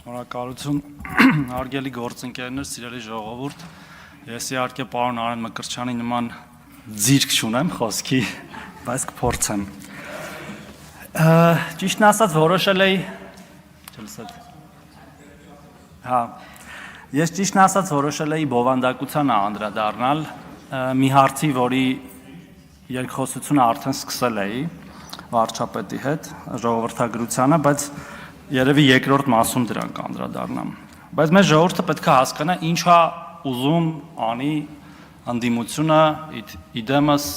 Շնորհակալություն, հարգելի գործընկերներ, սիրելի ժողովուրդ, ես իհարկե պարոն Արեն Մկրտչյանի նման ձիրք չունեմ խոսքի, բայց կփորձեմ։ Ճիշտն ասած որոշել էի, ես ճիշտն ասած որոշել էի բովանդակությանը անդրադառնալ մի հարցի, որի երկխոսությունը արդեն սկսել էի վարչապետի հետ, ժողովրդագրությանը, բայց երևի երկրորդ մասում դրանք անդրադառնամ, բայց մեր ժողովուրդը պետք է հասկանա ինչա ուզում անի ընդդիմությունը իդեմս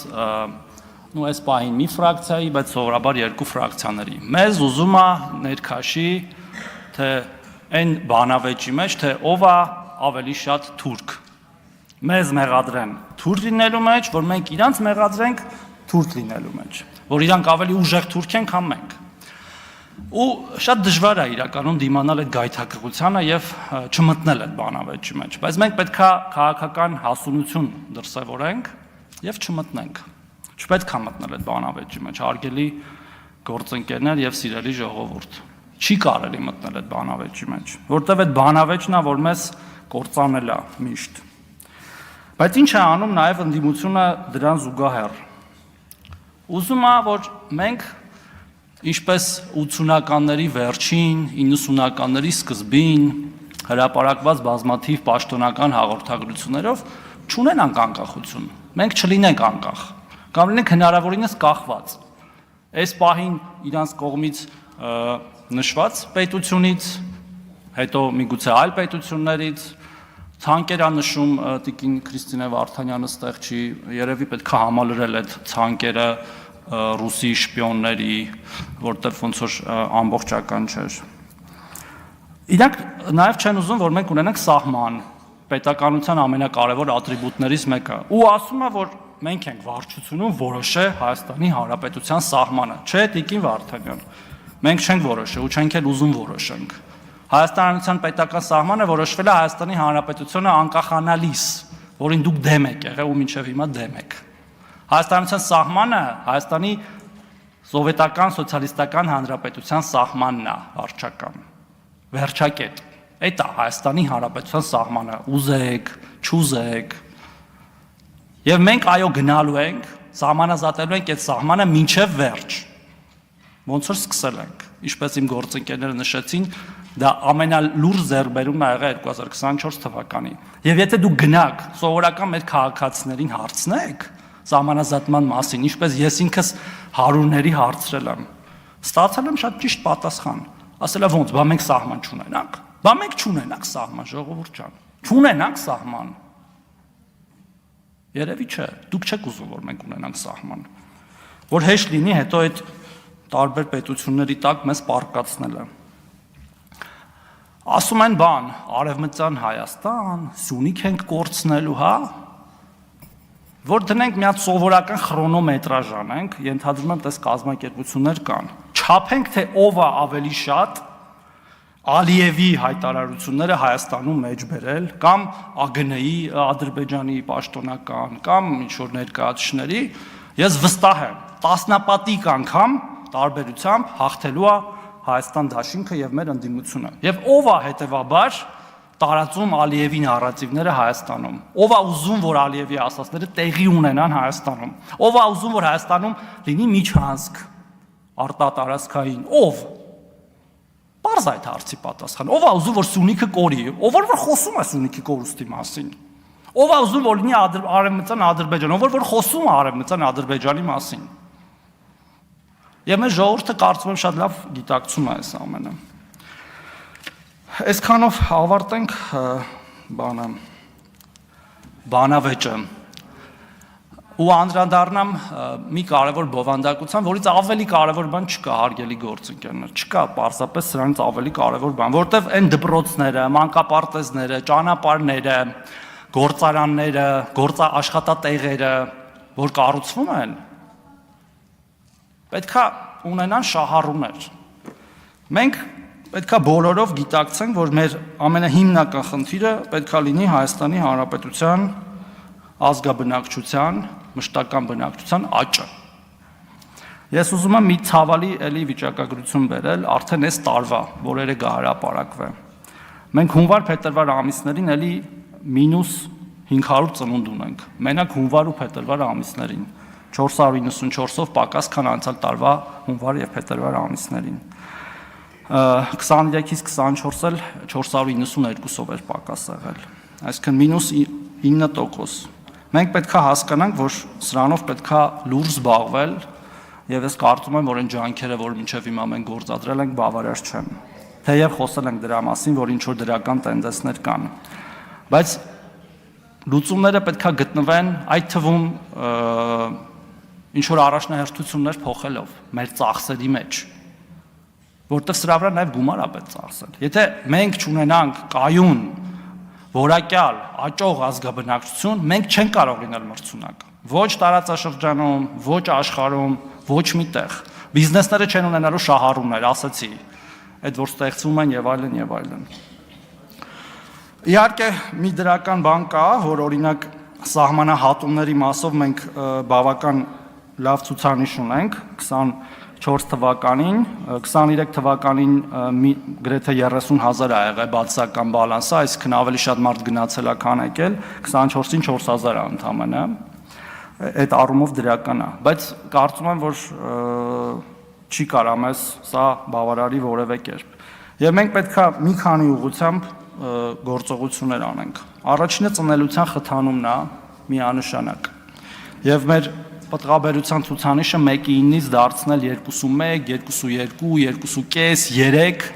այս պահին մի ֆրակցիայի, բայց սովորաբար երկու ֆրակցիաների։ Մեզ ուզում է ներքաշի, թե այն բանավեճի մեջ, թե ով է ավելի շատ թուրք։ Մեզ մեղադրեն թուրք լինելու մեջ, որ մենք իրանց մեղադրենք թուրք լինելու մեջ, որ իրանք ավելի ուժեղ թուրք են, քան մենք։ Ու շատ դժվար է իրականում դիմանալ այդ գայթակղությանը եւ չմտնել այդ բանավեճի մեջ, բայց մենք պետք է քաղաքական հասունություն դրսևորենք եւ չմտնենք։ Չպետք է մտնել այդ բանավեճի մեջ, հարգելի գործընկերներ եւ սիրելի ժողովուրդ։ Չի կարելի մտնել այդ բանավեճի մեջ, որտեւ այդ բանավեճն է, որ մեզ կործանել է միշտ։ Բայց ինչ է անում նաեւ ընդդիմությունը դրան զուգահեռ։ Ուզում է, որ մենք ինչպես 80-ականների վերջին, 90-ականների սկզբին հրապարակված բազմաթիվ պաշտոնական հաղորդագրություններով չունենանք անկախություն։ Մենք չլինենք անկախ, կամ լինենք հնարավորինս կախված։ Այս պահին իրանց կողմից նշված պետությունից, հետո միգուցե այլ պետություններից, ցանկեր է նշում տիկին Քրիստինե Վարդանյանը ստեղ չի, երևի պետք է համալրել այդ ցանկերը ռուսի շպիոնների, որտեղ ոնց որ ամբողջական չէր։ Իրանք նաև չեն ուզում, որ մենք ունենանք սահման, պետականության ամենակարևոր ատրիբուտներից մեկը, ու ասում է, որ մենք ենք վարչությունում որոշել Հայաստանի Հանրապետության սահմանը, չէ, տիկին Վարդանյան, մենք չենք որոշել ու չենք էլ ուզում որոշենք։ Հայաստանի Հանրապետության պետական սահմանը որոշվել է Հայաստանի Հանրապետությունը անկախանալիս, որին դուք դեմ եք եղել ու մինչև հիմա դեմ եք։ Հայաստանության սահմանը Հայաստանի սովետական սոցիալիստական հանրապետության սահմանն է վարչական, վերջակետ, այդ է Հայաստանի հանրապետության սահմանը, ուզեք, չուզեք, և մենք այո գնալու ենք, սահմանազատելու ենք այդ սահմանը մինչև վերջ, ոնց որ սկսել ենք, ինչպես իմ գործընկերները նշեցին, դա ամենալուրջ ձեռքբերումն ա եղել 2024 թվականի, և եթե դուք գնաք սովորական մեր քաղաքացիներին հարցնեք, սահմանազատման մասին, ինչպես ես ինքս հարյուրների հարցրել եմ, ստացել եմ շատ ճիշտ պատասխան, ասել է ոնց, բա մենք սահման չունենանք, բա մենք չունենանք սահման, ժողովուրդ ջան, չունենանք սահման, երևի չէ, դուք չեք ուզում, որ մենք ունենանք սահման, որ հեշտ լինի հետո այդ տարբեր պետությունների տակ մեզ պարկացնելը։ Ասում են բան, Արևմտյան Հայաստան, Սյունիք ենք կորցնելու, հա, որ դնենք մի հատ սովորական խրոնոմետրաժ անենք, ենթադրում եմ, տես կազմակերպություններ կան, չափենք, թե ով է ավելի շատ Ալիևի հայտարարությունները Հայաստանում մեջ բերել, կամ ԱԳՆ-ի, Ադրբեջանի պաշտոնական, կամ ինչ-որ ներկայացուցիչների, ես վստահ եմ, տասնապատիկ անգամ տարբերությամբ հաղթելու է Հայաստան դաշինքը և մեր ընդդիմությունը, և ով է հետևաբար տարածում Ալիևի նարատիվները Հայաստանում, ով է ուզում, որ Ալիևի ասածները տեղի ունենան Հայաստանում, ով է ուզում, որ Հայաստանում լինի միջանցք արտատարածքային, ով, պարզ այդ հարցի պատասխան, ով է ուզում, որ Սյունիքը կորի, ով որ խոսում է Սյունիքի կորուստի մասին, ով է ուզում, որ լինի Արևմտյան Ադրբեջան, ով որ խոսում է Արևմտյան Ադրբեջանի մասին, և մեր ժողովուրդը կարծում եմ շատ լավ գիտակցում է այս ամենը։ Այսքանով ավարտենք բանավեճը ու անդրադառնամ մի կարևոր բովանդակության, որից ավելի կարևոր բան չկա, հարգելի գործընկերներ, չկա պարզապես սրանից ավելի կարևոր բան, որտև այն դպրոցները, մանկապարտեզները, ճանապարհները, գործարանները, աշխատատեղերը, որ կառուցվում են, պետք է ունենան շահառուներ։ Մենք պետք է բոլորով գիտակցենք, որ մեր ամենահիմնական խնդիրը պետք է լինի Հայաստանի Հանրապետության ազգաբնակչության, մշտական բնակչության աճը։ Ես ուզում եմ մի ցավալի էլի վիճակագրություն բերել, արդեն այս տարվա, որ երեկ հրապարակվե։ Մենք հունվար-փետրվար ամիսներին էլի -500 ծնունդ ունենք, մենակ հունվար ու փետրվար ամիսներին, 494-ով պակաս, քան անցյալ տարվա հունվար եւ փետրվար ամիսներին, 23-ից 24 էլ 492-ով էր պակաս եղել, այսինքն -9%, մենք պետք է հասկանանք, որ սրանով պետք է լուրջ զբաղվել եւ ես կարծում եմ, որ այն ջանքերը, որ մինչեւ հիմա մենք գործադրել ենք, բավարար չեն, թեև խոսել ենք դրա մասին, որ ինչ որ դրական տենդենսներ կան, բայց լուծումները պետք է գտնվեն այդ թվում ինչ որ առաջնահերթություններ փոխելով մեր ծախսերի մեջ, որտեղ սրա վրա նաև գումար է պետք ծախսել։ Եթե մենք չունենանք կայուն, որակյալ, աճող ազգաբնակչություն, մենք չենք կարող լինել մրցունակ։ Ոչ տարածաշրջանում, ոչ աշխարհում, ոչ միտեղ։ Բիզնեսները չեն ունենալու շահառուներ, ասացի, այդ որ ստեղծվում են եւ այլն եւ այլն։ Իհարկե մի դրական բան կա, որ օրինակ սահմանահատումների մասով մենք բավական լավ ցուցանիշ ունենք 24 թվականին, 23 թվականին գրեթե 30,000 ա եղել բացասական բալանսը, այսինքն ավելի շատ մարդ գնացել է, քան եկել, 24-ին 4,000 ա ընդամենը, այդ առումով դրական է, բայց կարծում եմ, որ չի կարա մեզ սա բավարարի որևէ կերպ։ Եվ մենք պետք է մի քանի ուղղությամբ գործողություններ անենք։ Առաջինը ծնելիության խթանումն է միանշանակ։ Եվ մեր պտղաբերության ցուցանիշը 1-9-ից դարձնել 2.1, 2.2, 2.5,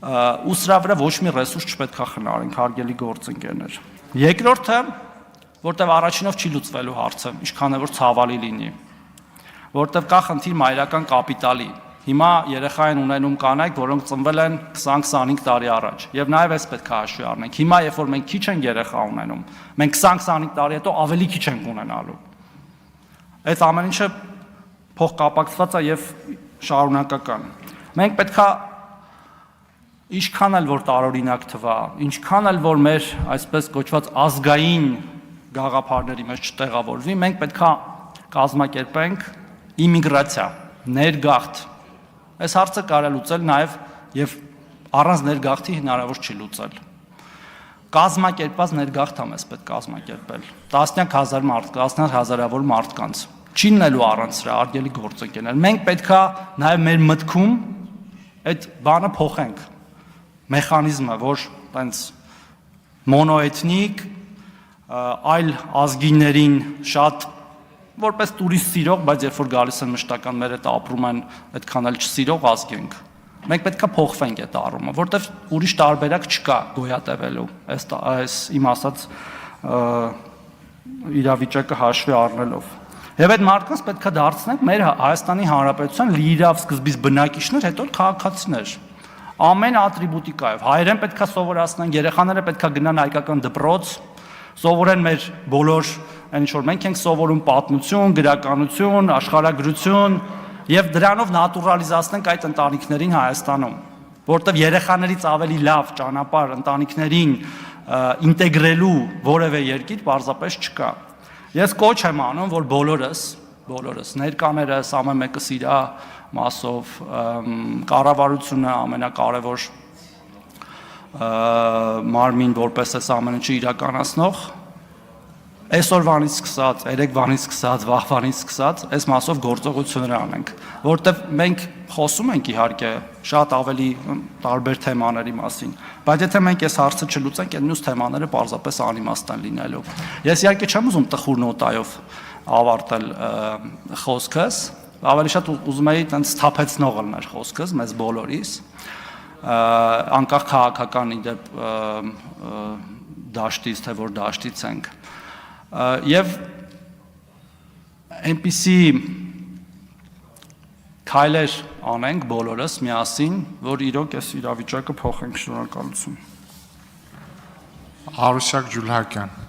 3 ու սրա վրա ոչ մի ռեսուրս չպետք է խնայենք, հարգելի գործընկերներ։ Երկրորդը, որտեղ առաջինով չի լուծվելու հարցը, ինչքան է որ ցավալի լինի, որտեղ կա խնդիր մայրական կապիտալի։ Հիմա երեխա են ունենում կանայք, որոնք ծնվել են 20-25 տարի առաջ, եւ նաեւ էս պետք է հաշվի առնենք։ Հիմա երբ որ մենք քիչ ենք երեխա ունենում, մենք 20-25 տարի հետո ավելի քիչ ենք ունենալու։ Այդ ամեն ինչը փոխկապակցված է եւ շարունակական։ Մենք պետք է ինչքան էլ որ տարօրինակ թվա, ինչքան էլ որ մեր այսպես կոչված ազգային գաղափարների մեջ չտեղավորվի, մենք պետք է կազմակերպենք իմիգրացիա, ներգաղթ։ Այս հարցը կարելի լուծել նաև եւ առանց ներգաղթի հնարավոր չի լուծել։ Կազմակերպված ներգաղթ է մեզ պետք կազմակերպել։ Տասնյակ հազար մարդ, տասնյակ հազարավոր մարդկանց։ Չի լինելու առանց սրա, արգելի գործընկերներ։ Մենք պետք է նաև մեր մտքում այդ բանը փոխենք։ Մեխանիզմը, որ տենց մոնոէթնիկ, այլ ազգիներին շատ որպես տուրիստ սիրող, բայց երբ որ գալիս են մշտական մեր հետ ապրում են, այդքան էլ չսիրող ազգ ենք։ Մենք պետք է փոխվենք այդ առումը, որտեվ ուրիշ տարբերակ չկա գոյատևելու, այս իմ ասած իրավիճակը հաշվի առնելով։ Եվ այդ մարդկանց պետք է դարձնենք մեր Հայաստանի Հանրապետության լիիրավ սկզբից բնակիչներ, հետո քաղաքացիներ։ Ամեն ատրիբուտիկայով հայերեն պետք է սովորացնենք, երեխաները պետք է գնան հայկական դպրոց, սովորեն մեր բոլոր այն ինչ որ մենք ենք սովորում պատմություն, գրականություն, աշխարհագրություն եւ դրանով նատուրալիզացնենք այդ ընտանիքներին Հայաստանում, որտեղ երեխաներից ավելի լավ ճանապարհ ընտանիքներին ինտեգրելու որևէ երկիր պարզապես չկա։ Ես կոչ եմ անում, որ բոլորս ներկաներս ամեն մեկը իրա մասով կառավարությունը ամենակարևոր մարմին որպես այս ամեն ինչը իրականացնող այսօրվանից սկսած, երեկվանից սկսած, վաղվանից սկսած այս մասով գործողություններ անենք, որտեղ մենք խոսում ենք իհարկե շատ ավելի տարբեր թեմաների մասին, բայց եթե մենք այս հարցը չլուծենք, այդ մյուս թեմաները պարզապես անիմաստ են լինելու։ Ես իհարկե չեմ ուզում տխուր նոտայով ավարտել խոսքս, ավելի շատ ուզում էի տենց սթափեցնող լիներ խոսքս մեզ բոլորիս, անկախ քաղաքական իդեպ դաշտից, թե որ դաշտից ենք։ Եվ այնպիսի քայլեր անենք բոլորս միասին, որ իրոք այս իրավիճակը փոխենք։ Շնորհակալություն։ Արուսյակ Ջուլհակյան